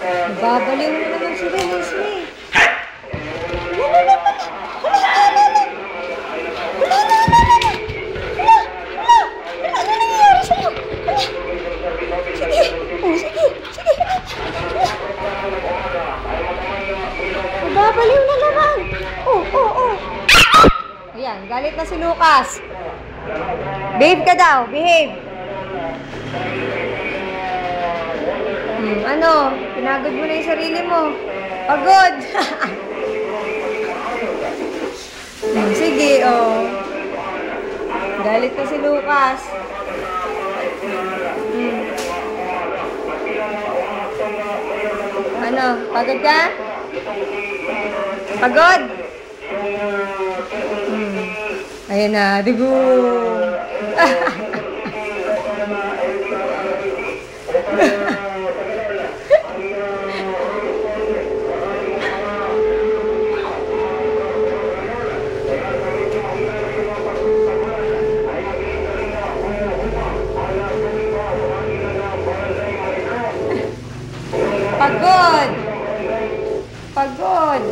Babaliw mo naman sila, Leslie. Babaliw na naman. Oh. Ayan, galit na si Lucas. Behave ka daw, behave. Ano? Pinagod mo na yung sarili mo. Pagod. Sige, oh. Galit na si Lucas. Ano? Pagod ka? Pagod? Ayan na, digo. Pagod. Pagod.